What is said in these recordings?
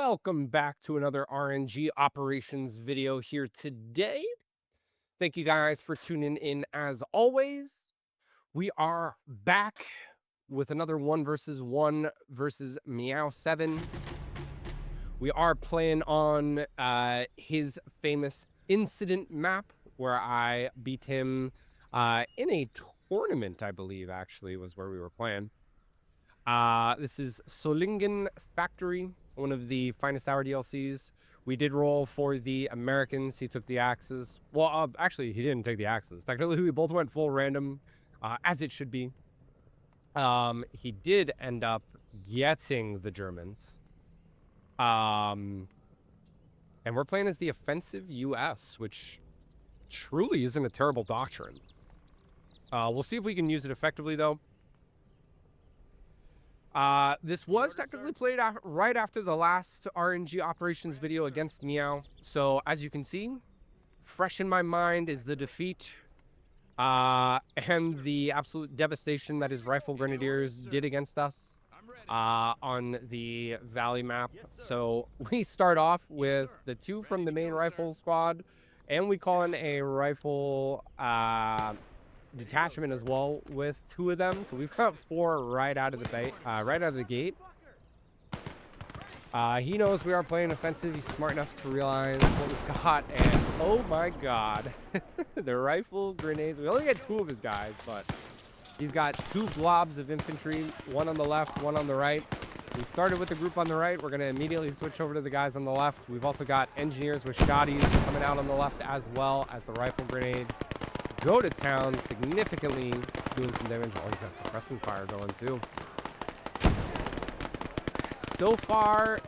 Welcome back to another RNG operations video here today. Thank you guys for tuning in as always. We are back with another 1v1 versus Meow 7. We are playing on his famous incident map where I beat him in a tournament, I believe, actually, was where we were playing. This is Solingen Factory, one of the finest hour DLCs. We did roll for the Americans. He took the axes. Well, actually, he didn't take the axes. Technically, we both went full random, as it should be. He did end up getting the Germans. And we're playing as the offensive US, which truly isn't a terrible doctrine. We'll see if we can use it effectively, though. This was technically played right after the last RNG operations video against Meow. So as you can see, fresh in my mind is the defeat and the absolute devastation that his Rifle Grenadiers did against us on the Valley map. So we start off with the two from the main rifle squad, and we call in a rifle detachment as well with two of them. So we've got four right out of the gate. He knows we are playing offensive. He's smart enough to realize what we've got, and oh my god, the rifle grenades. We only get two of his guys, but he's got two blobs of infantry, one on the left, one on the right. We started with the group on the right. We're going to immediately switch over to the guys on the left. We've also got engineers with shotties coming out on the left, as well as the rifle grenades go to town, significantly doing some damage. Oh, he's got suppressing fire going too. So far,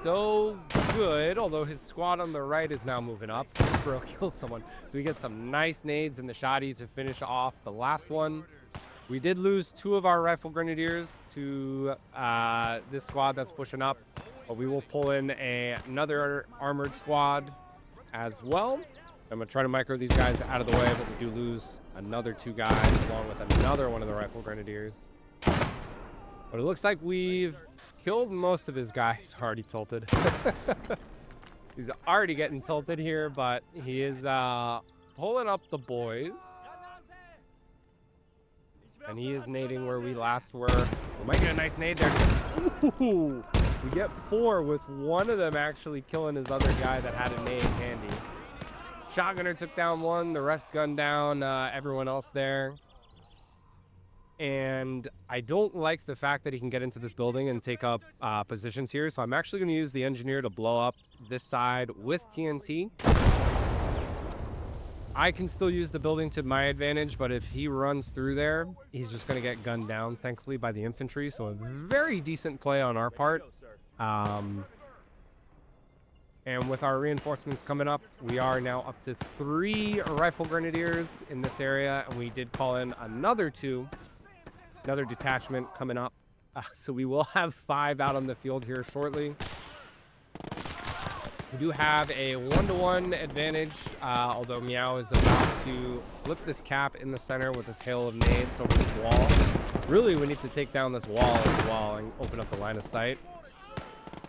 so good, although his squad on the right is now moving up. Bro, kill someone. So we get some nice nades in the shotty to finish off the last one. We did lose two of our rifle grenadiers to this squad that's pushing up, but we will pull in another armored squad as well. I'm going to try to micro these guys out of the way, but we do lose another two guys along with another one of the Rifle Grenadiers. But it looks like we've killed most of his guys. Already tilted. He's already getting tilted here, but he is pulling up the boys. And he is nading where we last were. We might get a nice nade there. Ooh, we get four with one of them actually killing his other guy that had a nade handy. Shotgunner took down one, the rest gunned down everyone else there. And I don't like the fact that he can get into this building and take up positions here. So I'm actually going to use the engineer to blow up this side with TNT. I can still use the building to my advantage, but if he runs through there, he's just going to get gunned down, thankfully, by the infantry. So a very decent play on our part. And with our reinforcements coming up, we are now up to 3 Rifle Grenadiers in this area. And we did call in another detachment coming up. So we will have 5 out on the field here shortly. We do have a 1-to-1 advantage, although Meow is about to flip this cap in the center with this hail of nades over this wall. Really, we need to take down this wall as well and open up the line of sight.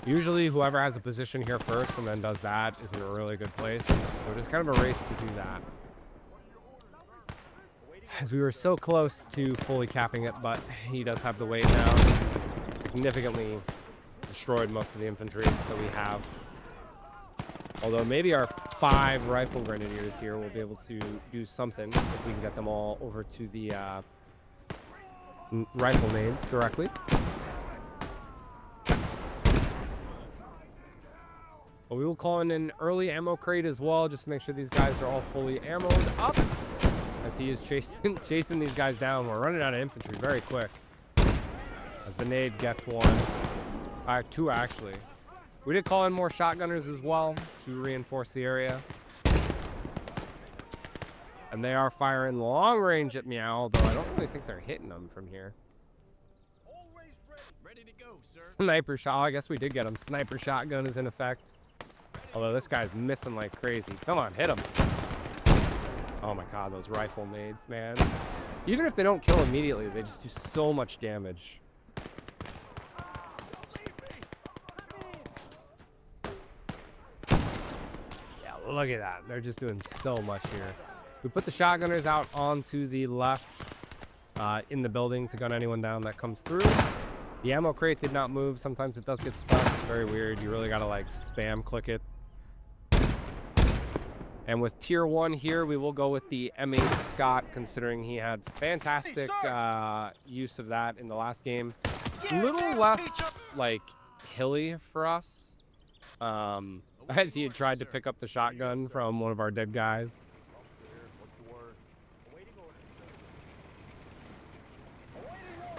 Usually, whoever has a position here first and then does that is in a really good place. So it's kind of a race to do that. As we were so close to fully capping it, but he does have the weight now. He's significantly destroyed most of the infantry that we have. Although maybe our 5 Rifle Grenadiers here will be able to do something if we can get them all over to the rifle nades directly. But we will call in an early ammo crate as well, just to make sure these guys are all fully ammoed up. As he is chasing these guys down. We're running out of infantry very quick. As the nade gets one. 2 actually. We did call in more shotgunners as well to reinforce the area. And they are firing long range at Meow, although I don't really think they're hitting them from here. Ready to go, sir. Sniper shot. Oh, I guess we did get him. Sniper shotgun is in effect. Although this guy's missing like crazy. Come on, hit him. Oh my god, those rifle nades, man. Even if they don't kill immediately, they just do so much damage. Look at that. They're just doing so much here. We put the shotgunners out onto the left in the building to gun anyone down that comes through. The ammo crate did not move. Sometimes it does get stuck. It's very weird. You really got to like spam click it. And with tier 1 here, we will go with the M8 Scott, considering he had fantastic use of that in the last game. A little less like hilly for us, as he had tried to pick up the shotgun from one of our dead guys.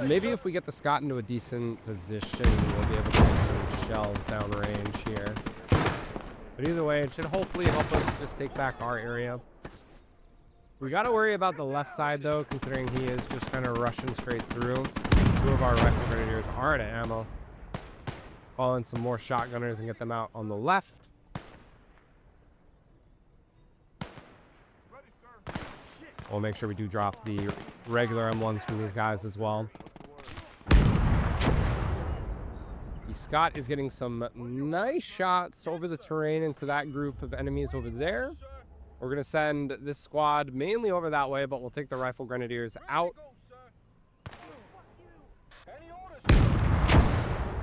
Maybe if we get the Scott into a decent position, we'll be able to get some shells downrange here. But either way, it should hopefully help us just take back our area. We got to worry about the left side, though, considering he is just kind of rushing straight through. 2 of our Rifle Grenadiers are out of ammo. Call in some more shotgunners and get them out on the left. We'll make sure we do drop the regular M1s from these guys as well. The Scott is getting some nice shots over the terrain into that group of enemies over there. We're going to send this squad mainly over that way, but we'll take the Rifle Grenadiers out.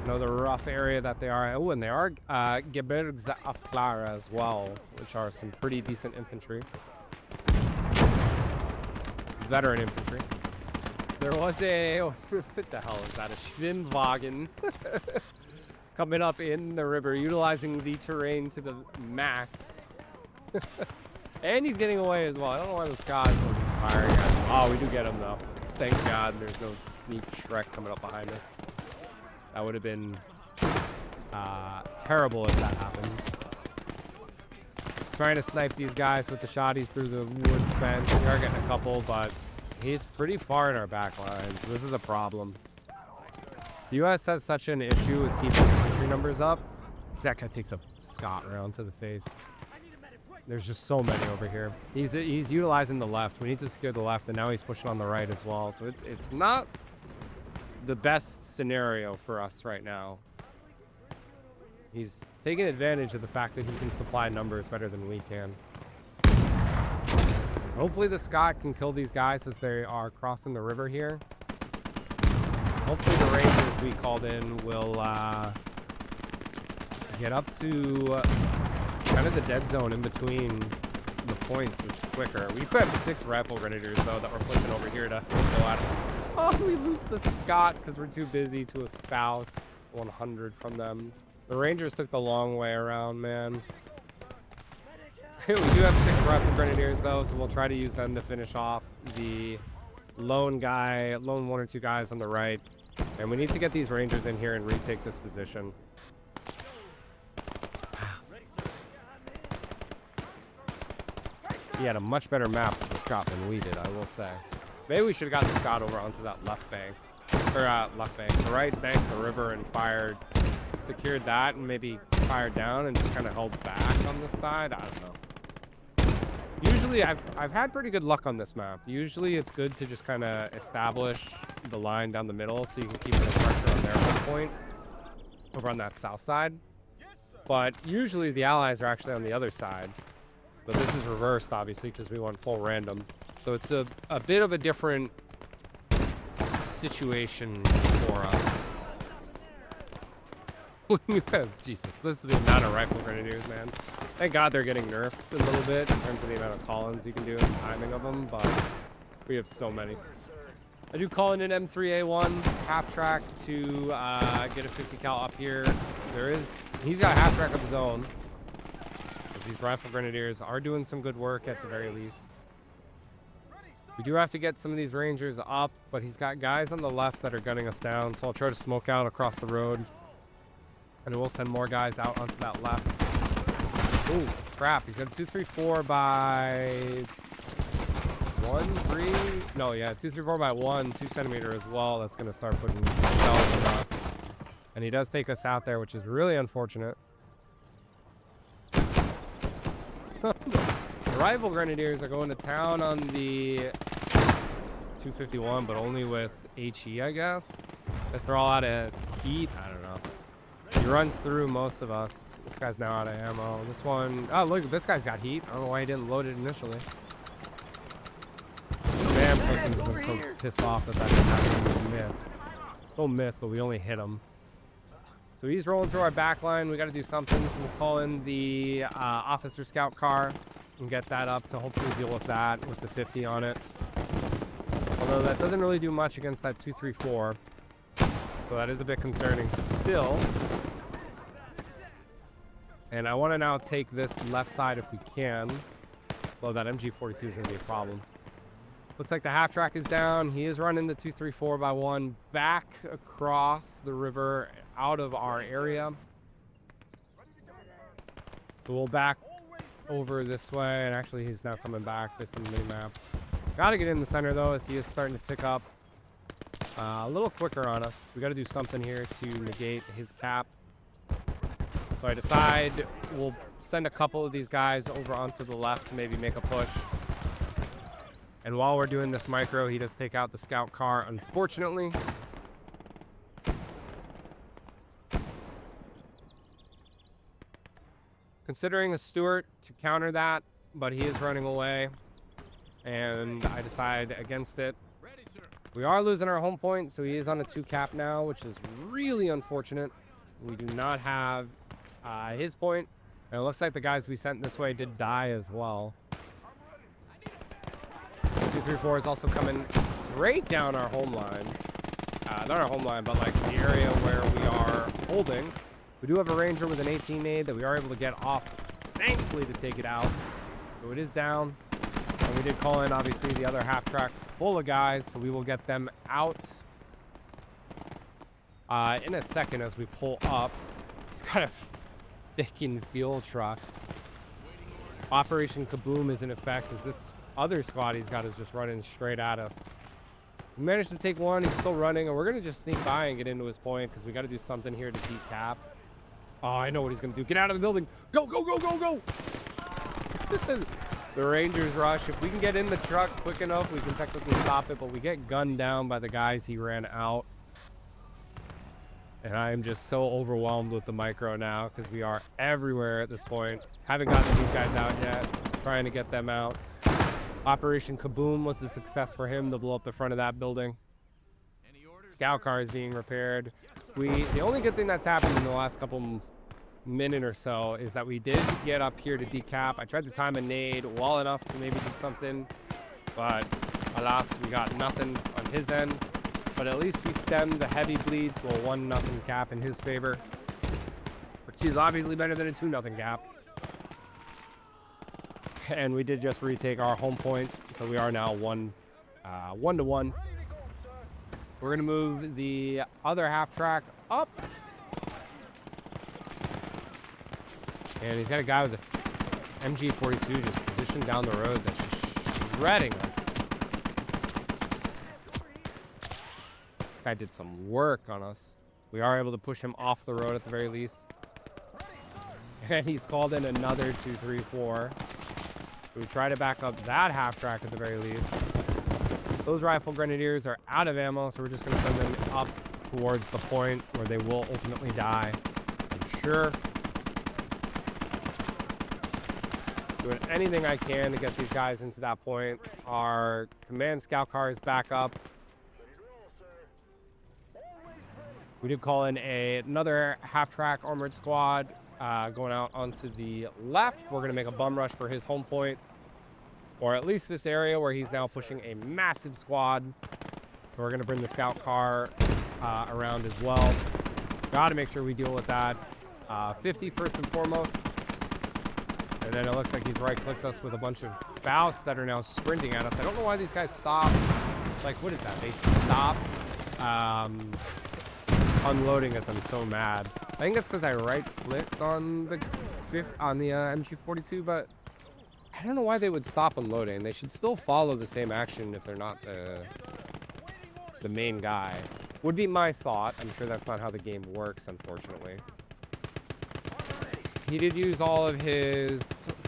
Know the rough area that they are. Oh, and they are Gebirgsafklar as well, which are some pretty decent infantry. Veteran infantry. There was a... Oh, what the hell is that? A Schwimmwagen coming up in the river, utilizing the terrain to the max. And he's getting away as well. I don't know why the Scott wasn't firing at him. Oh, we do get him, though. Thank God there's no sneak Shrek coming up behind us. That would have been terrible if that happened. Trying to snipe these guys with the shotties through the wood fence. We are getting a couple, but he's pretty far in our back line, so this is a problem. The US has such an issue with keeping infantry numbers up. That guy takes a Scott round to the face. There's just so many over here. He's utilizing the left. We need to secure the left, and now he's pushing on the right as well. So it's not the best scenario for us right now. He's taking advantage of the fact that he can supply numbers better than we can. Hopefully the Scott can kill these guys as they are crossing the river here. Hopefully the Rangers we called in will get up to kind of the dead zone in between the points is quicker. We could have 6 Rifle Grenadiers, though, that we're pushing over here to go at it. Oh, we lose the Scott because we're too busy to espouse 100 from them. The Rangers took the long way around, man. We do have 6 Rifle Grenadiers, though, so we'll try to use them to finish off the lone 1 or 2 guys on the right. And we need to get these Rangers in here and retake this position. He had a much better map for the Scott than we did, I will say. Maybe we should have got the Scott over onto that left bank. Or the right bank of the river and secured that and maybe fired down and just kind of held back on this side. I don't know. Usually I've had pretty good luck on this map. Usually it's good to just kind of establish the line down the middle so you can keep the pressure on their home point over on that south side. But usually the allies are actually on the other side. But this is reversed, obviously, because we went full random. So it's a bit of a different situation for us. Jesus, this is the amount of Rifle Grenadiers, man. Thank God they're getting nerfed a little bit in terms of the amount of call-ins you can do and the timing of them, but we have so many. I do call in an M3A1 half-track to get a 50 cal up here. He's got a half-track of his own. These Rifle Grenadiers are doing some good work at the very least. We do have to get some of these Rangers up, but he's got guys on the left that are gunning us down, so I'll try to smoke out across the road. And we'll send more guys out onto that left. Ooh, crap. He's got a 234 by 1, 3. No, yeah, 234 by 1, 2 centimeter as well. That's going to start putting shells on us. And he does take us out there, which is really unfortunate. The Rifle Grenadiers are going to town on the 251, but only with HE, I guess. Guess they're all out of heat. I don't know. He runs through most of us. This guy's now out of ammo. This one, oh look, this guy's got heat. I don't know why he didn't load it initially. Spam clicking because I'm so pissed off that that didn't happen. Miss. Don't miss, but we only hit him. So he's rolling through our back line. We got to do something. So we'll call in the officer scout car and get that up to hopefully deal with that with the 50 on it. Although that doesn't really do much against that 234. So that is a bit concerning still. And I want to now take this left side if we can. Well, that MG42 is going to be a problem. Looks like the half track is down. He is running the 234x1 back across the river out of our area. So we'll back over this way. And actually, he's now coming back based on the mini-map. Got to get in the center, though, as he is starting to tick up a little quicker on us. We got to do something here to negate his cap. So I decide we'll send a couple of these guys over onto the left to maybe make a push. And while we're doing this micro, he does take out the scout car, unfortunately. Considering a Stuart to counter that, but he is running away. And I decide against it. We are losing our home point, so he is on a 2 cap now, which is really unfortunate. We do not have his point. And it looks like the guys we sent this way did die as well. 234 is also coming right down our home line. Not our home line, but like the area where we are holding. We do have a Ranger with an 18 nade that we are able to get off, thankfully, to take it out. So it is down. And we did call in, obviously, the other half track full of guys, so we will get them out in a second as we pull up. He's got a freaking fuel truck. Operation Kaboom is in effect as this other squad he's got is just running straight at us. We managed to take one. He's still running, and we're going to just sneak by and get into his point because we got to do something here to decap. Oh, I know what he's going to do. Get out of the building. Go, go, go, go, go. The Rangers rush. If we can get in the truck quick enough, we can technically stop it, but we get gunned down by the guys he ran out. And I am just so overwhelmed with the micro now because we are everywhere at this point. Haven't gotten these guys out yet. Trying to get them out. Operation Kaboom was a success for him to blow up the front of that building. Scout car is being repaired. The only good thing that's happened in the last couple minute or so is that we did get up here to decap. I tried to time a nade well enough to maybe do something, but alas, we got nothing on his end. But at least we stemmed the heavy bleed to a 1-0 cap in his favor, which is obviously better than a 2-0 cap. And we did just retake our home point, so we are now 1-1. We're gonna move the other half track up. And he's got a guy with a MG42 just positioned down the road that's just shredding us. Guy did some work on us. We are able to push him off the road at the very least. And he's called in another 234. We try to back up that half track at the very least. Those Rifle Grenadiers are out of ammo, so we're just going to send them up towards the point where they will ultimately die. I'm sure. Doing anything I can to get these guys into that point. Our command scout car is back up. We did call in another half-track armored squad going out onto the left. We're going to make a bum rush for his home point, or at least this area where he's now pushing a massive squad. So we're going to bring the scout car around as well. Got to make sure we deal with that. 50 first and foremost. And then it looks like he's right-clicked us with a bunch of Bousts that are now sprinting at us. I don't know why these guys stop. Like, what is that? They stop unloading us. I'm so mad. I think that's because I right-clicked on the MG42, but I don't know why they would stop unloading. They should still follow the same action if they're not the main guy. Would be my thought. I'm sure that's not how the game works, unfortunately. He did use all of his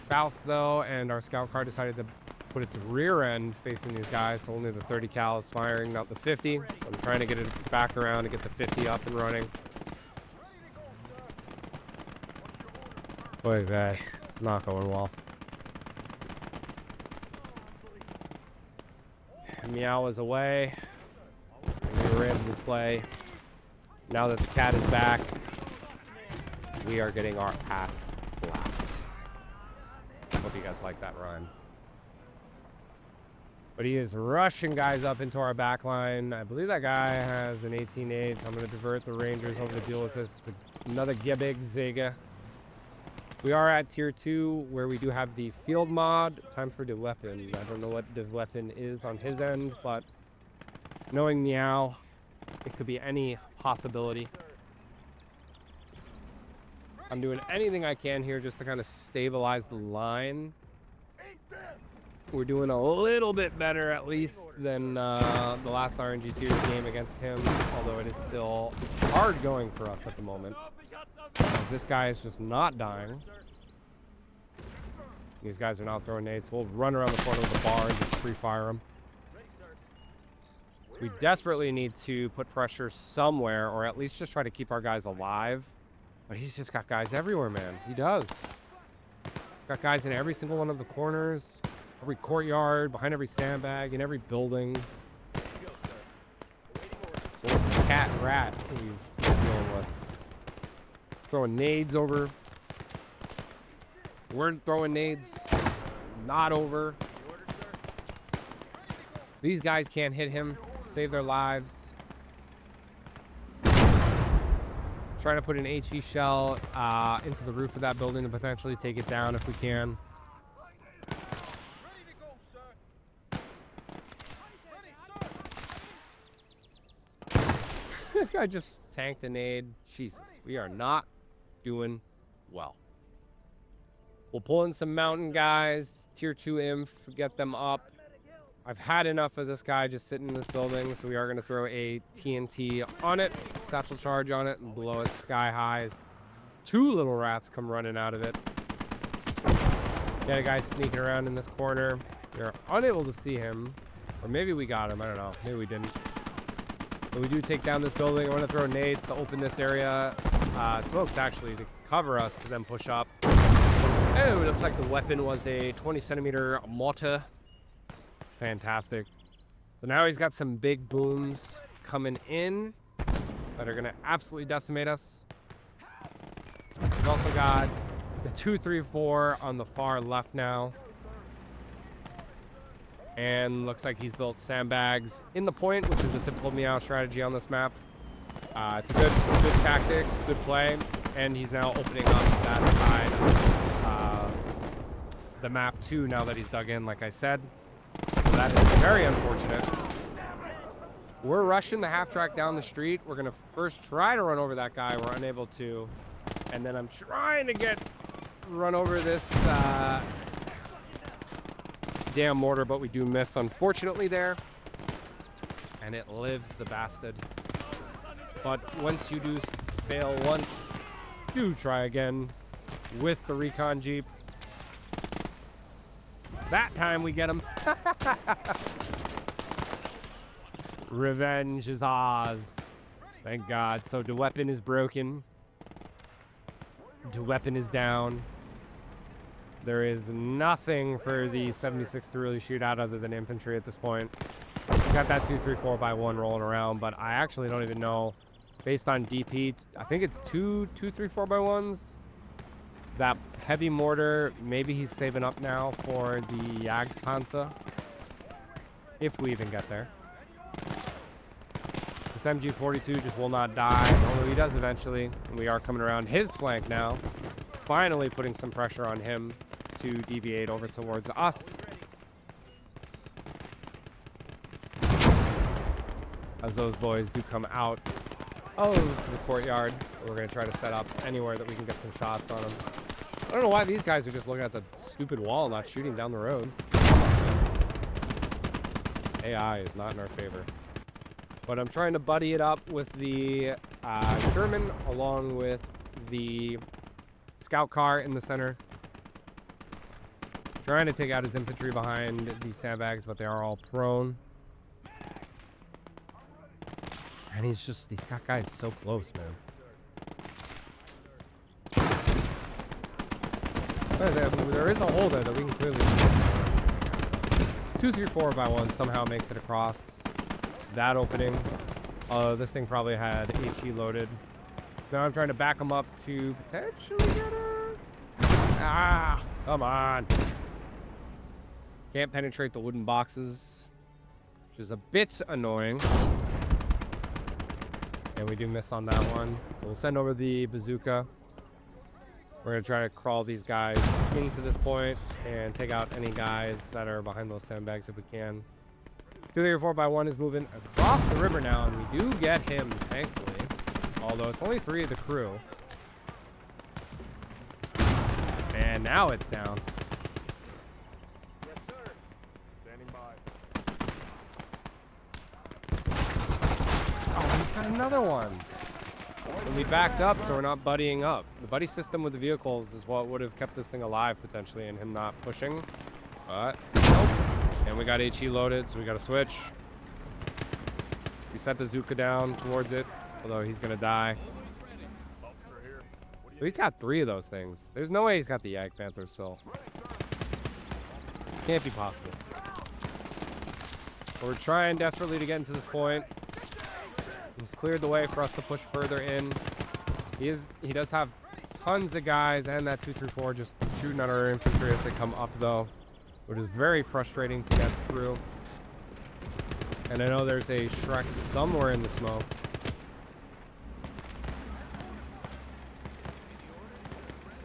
Faust, though, and our scout car decided to put its rear end facing these guys, so only the 30 cal is firing, not the 50. I'm trying to get it back around to get the 50 up and running. Wait, man. It's not going well. Meow is away. And we were able to play. Now that the cat is back, we are getting our ass clapped. Hope you guys like that rhyme. But he is rushing guys up into our back line. I believe that guy has an 18-8, so I'm going to divert the Rangers over to deal with this. It's another Gebig Zega. We are at tier 2, where we do have the field mod. Time for the weapon. I don't know what the weapon is on his end, but knowing Meow, it could be any possibility. I'm doing anything I can here just to kind of stabilize the line. We're doing a little bit better, at least, than the last RNG series game against him, although it is still hard going for us at the moment. As this guy is just not dying. These guys are not throwing nades. We'll run around the corner of the bar and just free fire them. We desperately need to put pressure somewhere, or at least just try to keep our guys alive. But he's just got guys everywhere, man. He does. Got guys in every single one of the corners, every courtyard, behind every sandbag, in every building. What cat rat are you dealing with? Throwing nades over. We're throwing nades. Not over. These guys can't hit him. Save their lives. Trying to put an HE shell into the roof of that building to potentially take it down if we can. I just tanked a nade. Jesus, we are not doing well. We'll pull in some mountain guys, tier 2 inf, get them up. I've had enough of this guy just sitting in this building, so we are going to throw a TNT on it, satchel charge on it, and blow it sky high as 2 little rats come running out of it. Got a guy sneaking around in this corner. We're unable to see him, or maybe we got him. I don't know. Maybe we didn't. But we do take down this building. I want to throw nades to open this area. Smokes, actually, to cover us to then push up. Oh, it looks like the weapon was a 20-centimeter mortar. Fantastic. So now he's got some big booms coming in that are going to absolutely decimate us. He's also got the 2-3-4 on the far left now. And looks like he's built sandbags in the point, which is a typical Meow strategy on this map. It's a good tactic, good play. And he's now opening up that side of the map too, now that he's dug in, like I said. So that is very unfortunate. We're rushing the half track down the street. We're going to first try to run over that guy. We're unable to. And then I'm trying to run over this damn mortar, but we do miss, unfortunately, there. And it lives, the bastard. But once you do fail once, do try again with the recon jeep. That time we get him. Revenge is ours. Thank God. So the weapon is broken. The weapon is down. There is nothing for the 76 to really shoot out other than infantry at this point. He's got that 2-3-4x1 rolling around, but I actually don't even know. Based on DP, I think it's 2-3-4x1s. That heavy mortar, maybe he's saving up now for the Jagdpanther. If we even get there. This MG42 just will not die, although he does eventually. And we are coming around his flank now. Finally putting some pressure on him to deviate over towards us. As those boys do come out of the courtyard. We're going to try to set up anywhere that we can get some shots on them. I don't know why these guys are just looking at the stupid wall, not shooting down the road. AI is not in our favor. But I'm trying to buddy it up with the Sherman along with the scout car in the center. Trying to take out his infantry behind these sandbags, but they are all prone. And he's got guys so close, man. There is a hole there that we can clearly see. 2, 3, 4 by 1 somehow makes it across that opening. This thing probably had HE loaded. Now I'm trying to back him up to potentially get her. Ah, come on. Can't penetrate the wooden boxes, which is a bit annoying. And we do miss on that one. We'll send over the bazooka. We're going to try to crawl these guys into this point and take out any guys that are behind those sandbags if we can. 2, 3, 4 by 1 is moving across the river now, and we do get him, thankfully. Although it's only 3 of the crew. And now it's down. Yes, sir. Standing by. Oh, he's got another one. And we backed up, so we're not buddying up. The buddy system with the vehicles is what would have kept this thing alive, potentially, and him not pushing. But, nope. And we got HE loaded, so we got to switch. We set the Zuka down towards it, although he's going to die. But he's got 3 of those things. There's no way he's got the Yak Panther still. Can't be possible. But we're trying desperately to get into this point. He's cleared the way for us to push further in. He does have tons of guys, and that 2, 3, 4 just shooting at our infantry as they come up, though, which is very frustrating to get through. And I know there's a Shrek somewhere in the smoke.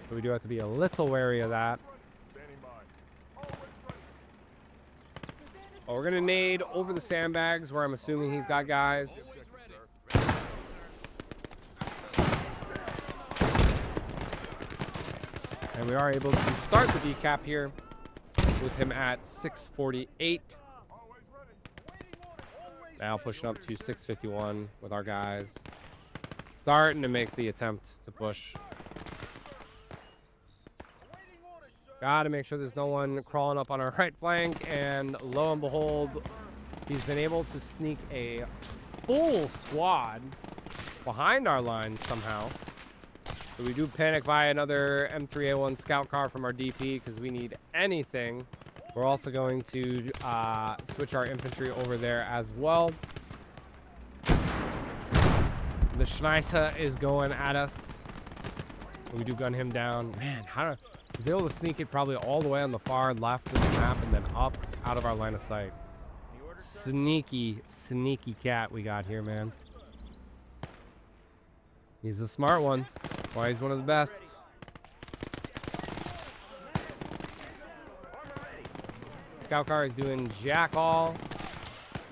So we do have to be a little wary of that. Oh, we're going to nade over the sandbags where I'm assuming he's got guys. And we are able to start the decap here with him at 648. Now pushing up to 651 with our guys. Starting to make the attempt to push. Gotta make sure there's no one crawling up on our right flank. And lo and behold, he's been able to sneak a full squad behind our lines somehow. So we do panic buy another M3A1 scout car from our DP because we need anything. We're also going to switch our infantry over there as well. The SHIIIII is going at us. We do gun him down. Man, he was able to sneak it probably all the way on the far left of the map and then up out of our line of sight. Sneaky, sneaky cat we got here, man. He's a smart one. Why he's one of the best. Scout car is doing jack all.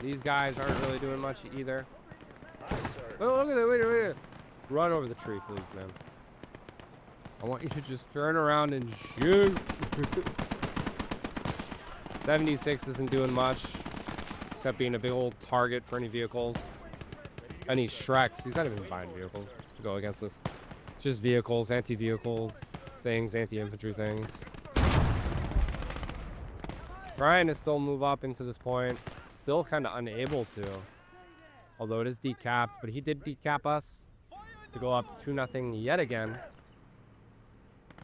These guys aren't really doing much either. Oh, look at that. Wait. Run over the tree, please, man. I want you to just turn around and shoot. 76 isn't doing much, except being a big old target for any vehicles. Any Shreks. He's not even buying vehicles to go against us. It's just vehicles, anti-vehicle things, anti-infantry things. Trying to still move up into this point. Still kind of unable to. Although it is decapped, but he did decap us to go up 2-0 yet again.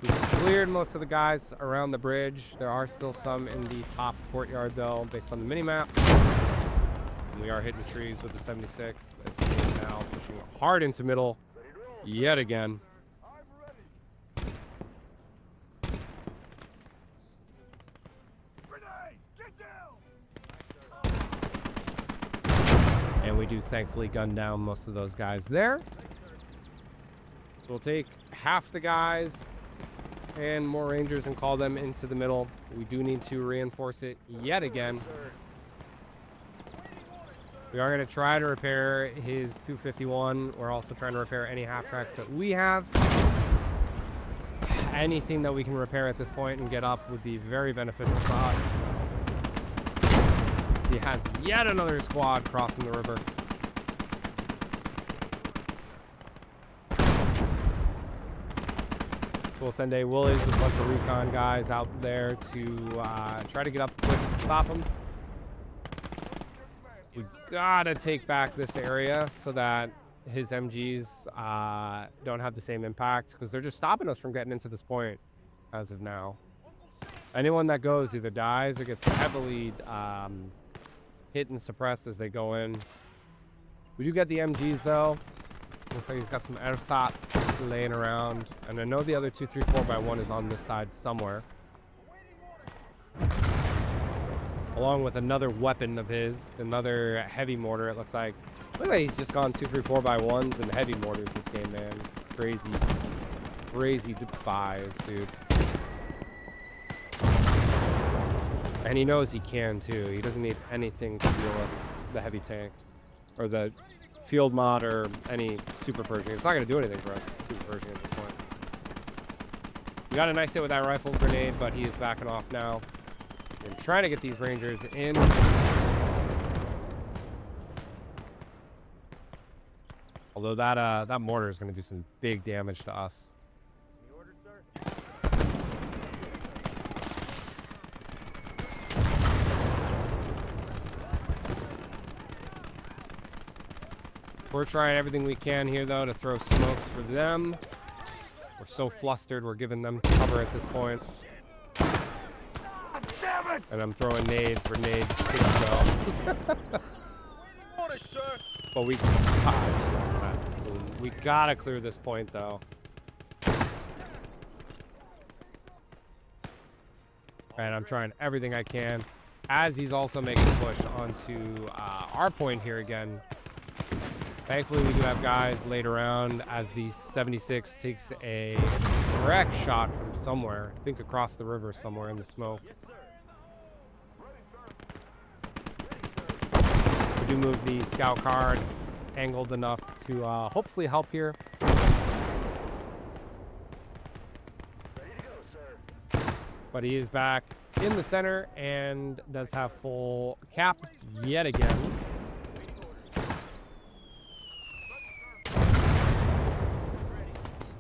We've cleared most of the guys around the bridge. There are still some in the top courtyard, though, based on the minimap. And we are hitting trees with the 76 as he is now pushing hard into middle yet again. And we do thankfully gun down most of those guys there. So we'll take half the guys and more Rangers and call them into the middle. We do need to reinforce it yet again. We are going to try to repair his 251. We're also trying to repair any half tracks that we have. Anything that we can repair at this point and get up would be very beneficial for us. He has yet another squad crossing the river. We'll send a Woolies with a bunch of recon guys out there to try to get up quick to stop him. We gotta take back this area so that his MGs don't have the same impact, because they're just stopping us from getting into this point. as of now. Anyone that goes either dies or gets heavily hit and suppressed as they go in. We do get the MGs though. Looks like he's got some airsots laying around. And I know the other 234x1 is on this side somewhere. Along with another weapon of his, another heavy mortar, it looks like. Look like he's just gone 234x1s and heavy mortars this game, man. Crazy. Crazy buys, dude. And he knows he can too. He doesn't need anything to deal with the heavy tank or the field mod or any super Pershing. It's not going to do anything for us, super Pershing at this point. We got a nice hit with that rifle grenade, but he is backing off now. And trying to get these Rangers in. Although that mortar is going to do some big damage to us. We're trying everything we can here, though, to throw smokes for them. We're so flustered, we're giving them cover at this point. And I'm throwing nades for nades. But we gotta clear this point, though. And I'm trying everything I can, as he's also making a push onto our point here again. Thankfully, we do have guys laid around as the 76 takes a direct shot from somewhere. I think across the river somewhere in the smoke. We do move the scout card angled enough to hopefully help here. But he is back in the center and does have full cap yet again.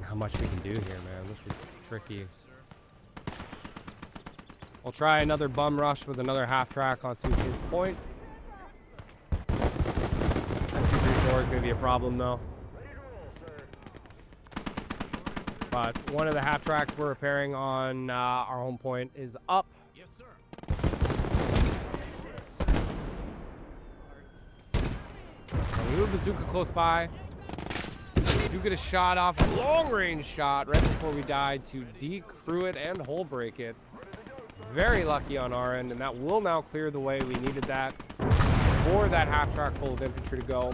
How much we can do here, man. This is tricky. We'll try another bum rush with another half track onto his point. That 234 is going to be a problem, though. But one of the half tracks we're repairing on our home point is up. Yes, sir. We move bazooka close by. We do get a shot off, a long-range shot right before we died to decrew it and hole break it. Very lucky on our end, and that will now clear the way. We needed that for that half-track full of infantry to go.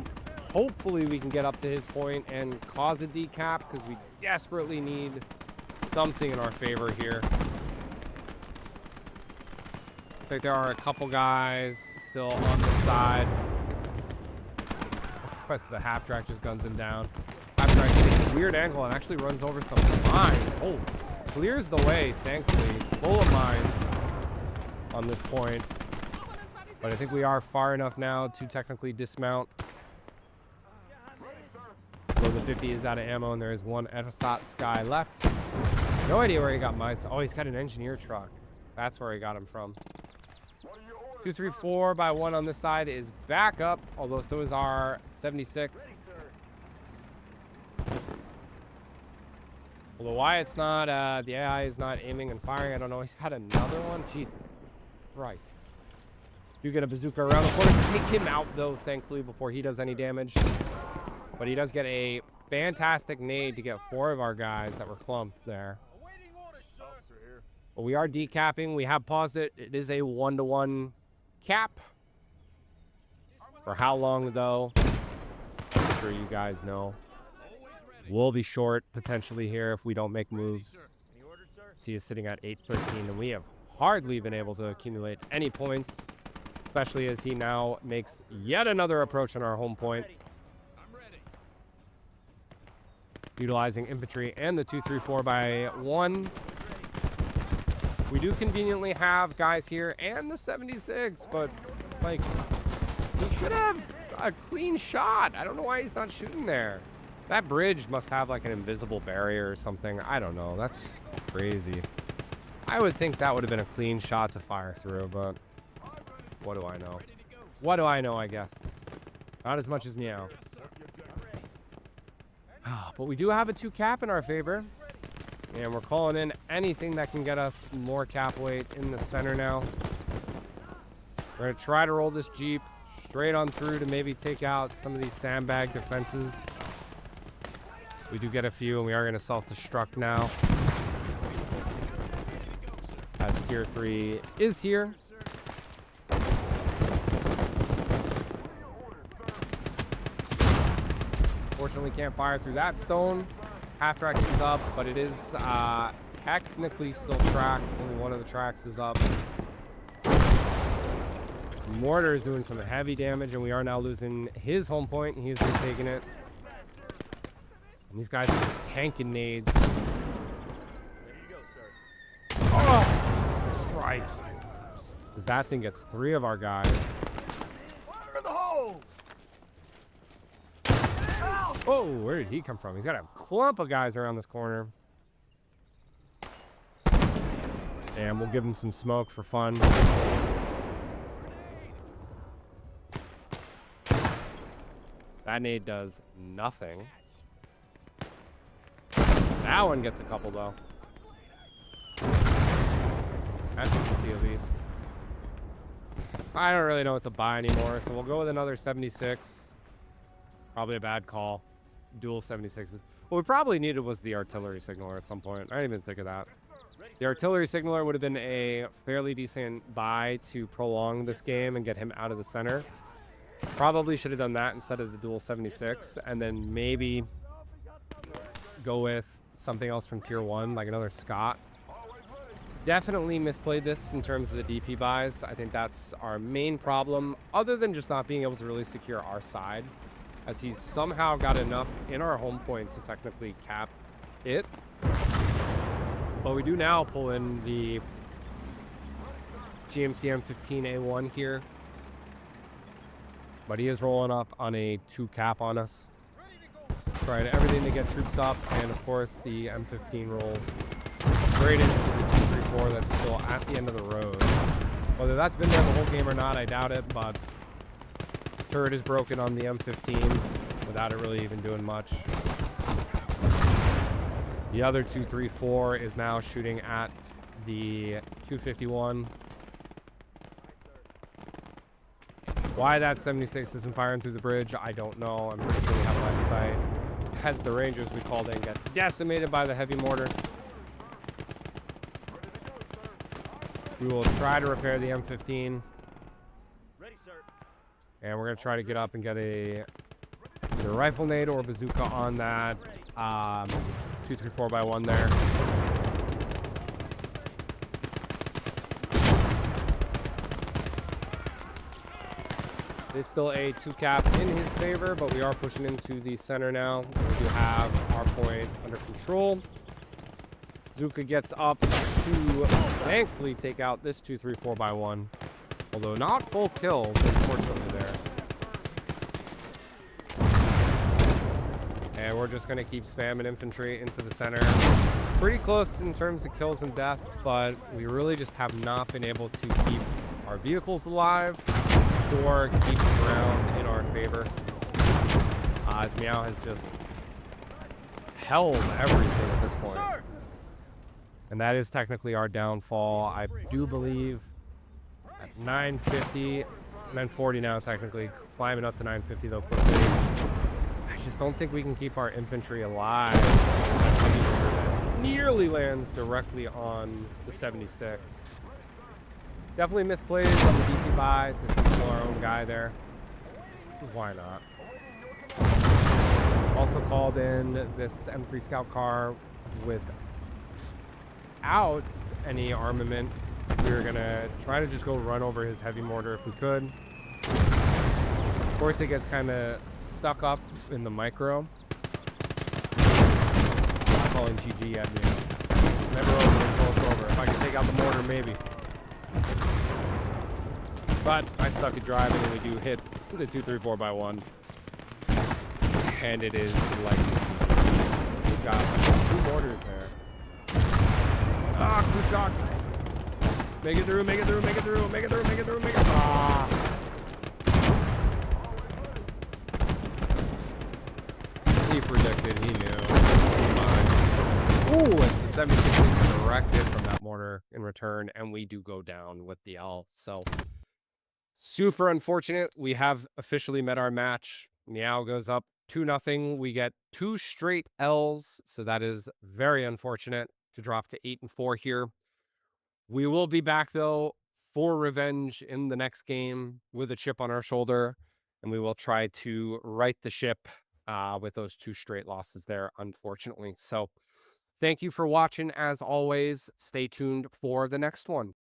Hopefully we can get up to his point and cause a decap, because we desperately need something in our favor here. Looks like there are a couple guys still on the side. The half-track just guns him down. Half-track takes a weird angle and actually runs over some mines. Oh, clears the way, thankfully. Full of mines on this point. But I think we are far enough now to technically dismount. Although the 50 is out of ammo and there is one Etasat Sky left. No idea where he got mines. Oh, he's got an engineer truck. That's where he got him from. 234x1 on this side is back up, although so is our 76. Although why it's not, the AI is not aiming and firing, I don't know. He's got another one. Jesus Christ. You get a bazooka around the corner. Take him out, though, thankfully, before he does any damage. But he does get a fantastic nade to get 4 of our guys that were clumped there. But we are decapping. We have paused it. It is a 1-to-1 cap. For how long, though? I'm sure you guys know. We'll be short, potentially, here if we don't make moves. He is sitting at 813, and we have hardly been able to accumulate any points, especially as he now makes yet another approach on our home point. Utilizing infantry and the 234x1. We do conveniently have guys here and the 76, but, like, he should have a clean shot. I don't know why he's not shooting there. That bridge must have, like, an invisible barrier or something. I don't know. That's crazy. I would think that would have been a clean shot to fire through, but what do I know? What do I know, I guess? Not as much as meow. But we do have a 2 cap in our favor. And we're calling in anything that can get us more cap weight in the center now. We're going to try to roll this Jeep straight on through to maybe take out some of these sandbag defenses. We do get a few, and we are going to self-destruct now. As Tier 3 is here. Fortunately, can't fire through that stone. Half track is up, but it is technically still tracked. Only one of the tracks is up. Mortar is doing some heavy damage, and we are now losing his home point. He's retaking it. And these guys are just tanking nades. There you go, sir. Oh, Christ. Because that thing gets 3 of our guys. Water in the hole! Oh, where did he come from? He's got a clump of guys around this corner. And we'll give him some smoke for fun. That nade does nothing. That one gets a couple, though. That's good to see, at least. I don't really know what to buy anymore, so we'll go with another 76. Probably a bad call. Dual 76s. What we probably needed was the artillery signaler at some point. I didn't even think of that. The artillery signaler would have been a fairly decent buy to prolong this game and get him out of the center. Probably should have done that instead of the dual 76, and then maybe go with something else from Tier 1, like another Scott. Definitely misplayed this in terms of the DP buys. I think that's our main problem, other than just not being able to really secure our side, as he's somehow got enough in our home point to technically cap it. But we do now pull in the GMC M15A1 here. But he is rolling up on a 2 cap on us. Trying everything to get troops up, and of course the M15 rolls straight into the 234 that's still at the end of the road. Whether that's been there the whole game or not, I doubt it, but turret is broken on the M15 without it really even doing much. The other 234 is now shooting at the 251. Why that 76 isn't firing through the bridge, I don't know. I'm pretty sure we have line of sight. As the Rangers we called in get decimated by the heavy mortar. We will try to repair the M15. Ready, sir. And we're going to try to get up and get a either rifle nade or bazooka on that 234x1 there. It's still a 2 cap in his favor, but we are pushing into the center now. We do have our point under control. Zuka gets up to thankfully take out this 234x1. Although not full kill, unfortunately there. And we're just going to keep spamming infantry into the center. Pretty close in terms of kills and deaths, but we really just have not been able to keep our vehicles alive or keep the ground in our favor. As Meow has just held everything at this point. And that is technically our downfall. I do believe at 950, 940 now technically, climbing up to 950 though quickly. I just don't think we can keep our infantry alive. Nearly lands directly on the 76. Definitely misplays on the DP buys if we pull our own guy there. Why not? Also called in this M3 scout car without any armament. We were gonna try to just go run over his heavy mortar if we could. Of course, it gets kind of stuck up in the micro. I'm calling GG at me. Never over until it's over. If I can take out the mortar, maybe. But I suck at driving, and we do hit the 234x1. And it is like he's got 2 mortars there. Ah, crew shock. Make it through, make it through, make it through, make it through, make it through, make it through. Ah. He predicted, he knew. Ooh, it's the 76 takes a direct hit from that mortar in return, and we do go down with the L. So super unfortunate. We have officially met our match. Meow goes up 2-0. We get 2 straight L's, so that is very unfortunate to drop to 8-4 here. We will be back though for revenge in the next game with a chip on our shoulder, and we will try to right the ship with those 2 straight losses there, unfortunately. So thank you for watching. As always, stay tuned for the next one.